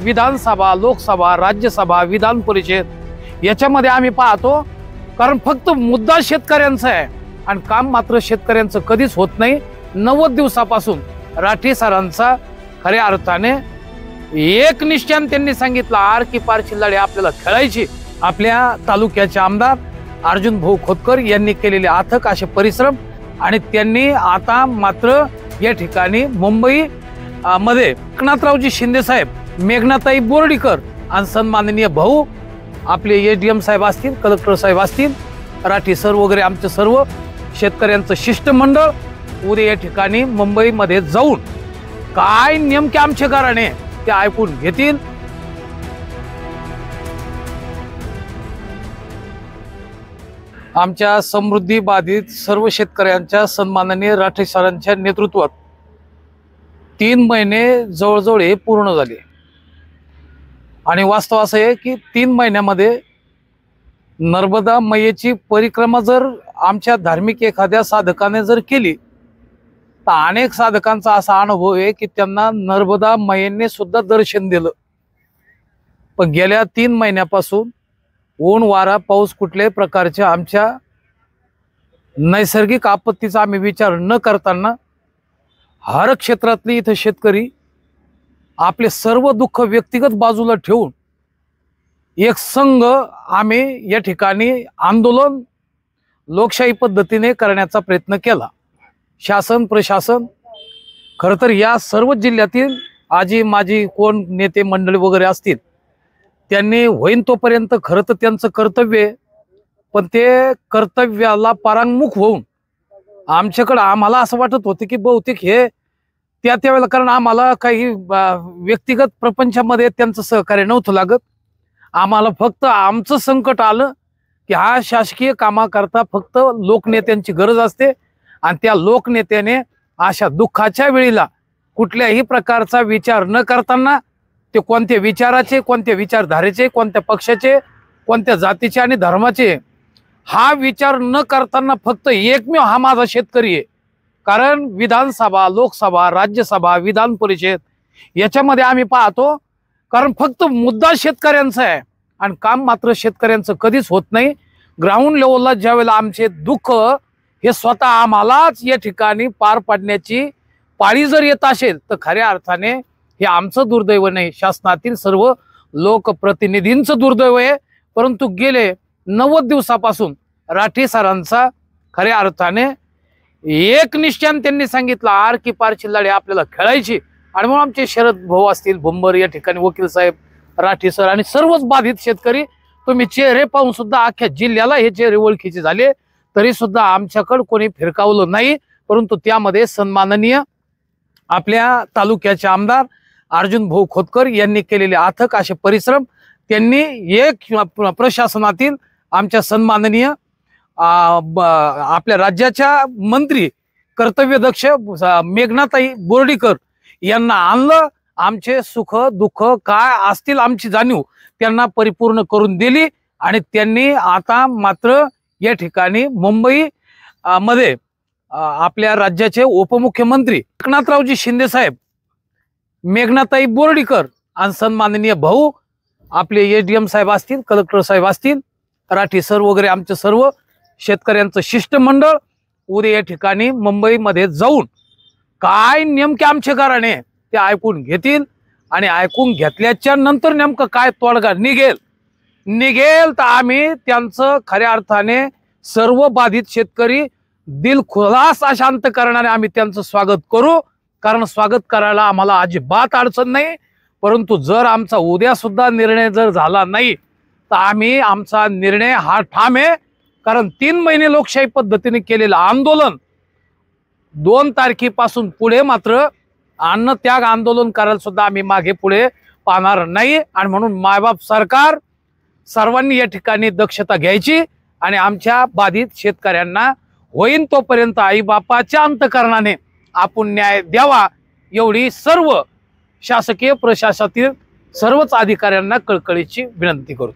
विधानसभा, लोकसभा, राज्यसभा, विधान परिषद याच्यामध्ये आम्ही पाहतो, कारण फक्त मुद्दा शेतकऱ्यांचा आहे आणि काम मात्र शेतकऱ्यांचं कधीच होत नाही। 90 दिवसापासून राठी सरांचा खऱ्या अर्थाने एक निश्चयाने त्यांनी सांगितलं, आर की पारची लढाई आपल्याला खेळायची। आपल्या तालुक्याचे आमदार अर्जुन भाऊ खोतकर यांनी केलेले अथक असे परिश्रम आणि त्यांनी आता मात्र या ठिकाणी मुंबई मध्ये एकनाथरावजी शिंदे साहेब, मेघनाताई बोर्डीकर आणि सन्माननीय भाऊ आपले एडीएम साहेब असतील, कलेक्टर साहेब असतील, राठी सर वगैरे आमचे सर्व शेतकऱ्यांचं शिष्टमंडळ उद्या या ठिकाणी मुंबईमध्ये जाऊन काय नेमके आमचे घराणे ते ऐकून घेतील। आमच्या समृद्धी बाधित सर्व शेतकऱ्यांच्या सन्माननीय राठी सरांच्या नेतृत्वात 3 महिने जवळजवळ हे पूर्ण झाले आणि वास्तव असं आहे की 3 महिन्यामध्ये नर्मदा मैयेची परिक्रमा जर आमच्या धार्मिक एखाद्या साधकाने जर केली तर अनेक साधकांचा असा अनुभव आहे की त्यांना नर्मदा मैयेने सुद्धा दर्शन दिलं, पण गेल्या 3 महिन्यापासून ऊन वारा पाऊस कुठल्याही प्रकारच्या आमच्या नैसर्गिक आपत्तीचा आम्ही विचार न करताना हर क्षेत्रातली इथं शेतकरी आपले सर्व दुःख व्यक्तिगत बाजूला ठेवून एक संघ आम्ही या ठिकाणी आंदोलन लोकशाही पद्धतीने करण्याचा प्रयत्न केला। शासन प्रशासन खरं तर या सर्व जिल्ह्यातील आजी माजी कोण नेते मंडळी वगैरे असतील त्यांनी होईन तोपर्यंत खरं तर त्यांचं कर्तव्य, पण ते कर्तव्याला परांगमुख होऊन आमच्याकडे आम्हाला असं वाटत होतं की बहुतेक हे त्यावेळेला, कारण आम्हाला काही व्यक्तिगत प्रपंचामध्ये त्यांचं सहकार्य नव्हतं लागत। आम्हाला फक्त आमचं संकट आलं की हा शासकीय कामाकरता फक्त लोकनेत्यांची गरज असते आणि त्या लोकनेत्याने अशा दुःखाच्या वेळेला कुठल्याही प्रकारचा विचार न करताना ते कोणत्या विचाराचे, कोणत्या विचारधारेचे, कोणत्या पक्षाचे, कोणत्या जातीचे आणि धर्माचे हा विचार न करताना फक्त एकमेव हा माझा शेतकरी आहे। कारण विधानसभा, लोकसभा, राज्यसभा, विधान परिषद याच्यामध्ये आम्ही पाहतो, कारण फक्त मुद्दा शेतकऱ्यांचा आहे आणि काम मात्र शेतकऱ्यांचं कधीच होत नाही। ग्राउंड लेवलला ज्यावेळेला आमचे दुःख हे स्वतः आम्हालाच या ठिकाणी पार पाडण्याची पाळी जर येत असेल तर खऱ्या अर्थाने हे आमचं दुर्दैव नाही, शासनातील सर्व लोकप्रतिनिधींचं दुर्दैव आहे। परंतु गेले 90 दिवसापासून राठी सरांचा खऱ्या अर्थाने एक निश्चयाने त्यांनी सांगितलं, आर की पारची लढाई आपल्याला खेळायची आणि म्हणून आमचे शरद भाऊ असतील, भुंबर या ठिकाणी वकील साहेब, राठी सर आणि सर्वच बाधित शेतकरी, तुम्ही चेहरे पाहून सुद्धा अख्ख्या जिल्ह्याला हे चेहरे ओळखीचे झाले, तरी सुद्धा आमच्याकडे कोणी फिरकावलं नाही। परंतु त्यामध्ये सन्माननीय आपल्या तालुक्याचे आमदार अर्जुन भाऊ खोतकर यांनी केलेले अथक असे परिश्रम, त्यांनी एक प्रशासनातील आमच्या सन्माननीय आपल्या राज्याच्या मंत्री कर्तव्यदक्ष मेघनाताई बोर्डीकर यांना आणलं, आमचे सुख दुःख काय असतील आमची जाणीव त्यांना परिपूर्ण करून दिली आणि त्यांनी आता मात्र या ठिकाणी मुंबई मध्ये आपल्या राज्याचे उपमुख्यमंत्री एकनाथरावजी शिंदे साहेब, मेघनाताई बोर्डीकर आणि सन्माननीय भाऊ आपले एडीएम साहेब असतील, कलेक्टर साहेब असतील, राठी सर वगैरे आमचे सर्व शेतकऱ्यांचं शिष्टमंडळ उद्या या ठिकाणी मुंबईमध्ये जाऊन काय नेमके आमचे घराणे ते ऐकून घेतील आणि ऐकून घेतल्याच्या नंतर नेमकं काय तोडगा निघेल तर आम्ही त्यांचं खऱ्या अर्थाने सर्व बाधित शेतकरी दिलखुलास अशांत करणारे आम्ही त्यांचं स्वागत करू, कारण स्वागत करायला आम्हाला अजिबात अडचण नाही। परंतु जर आमचा उद्या सुद्धा निर्णय जर झाला नाही तर आम्ही आमचा निर्णय हा ठाम आहे, कारण 3 महिने लोकशाही पद्धतीने केलेलं आंदोलन 2 तारखेपासून पुढे मात्र अन्न त्याग आंदोलन करायला सुद्धा आम्ही मागे पुढे पाहणार नाही। आणि म्हणून मायबाप सरकार सर्वांनी या ठिकाणी दक्षता घ्यायची आणि आमच्या बाधित शेतकऱ्यांना होईन तोपर्यंत आई बापाच्या अंतकरणाने आपण न्याय द्यावा एवढी सर्व शासकीय प्रशासनातील सर्वच अधिकाऱ्यांना कळकळीची विनंती करतो।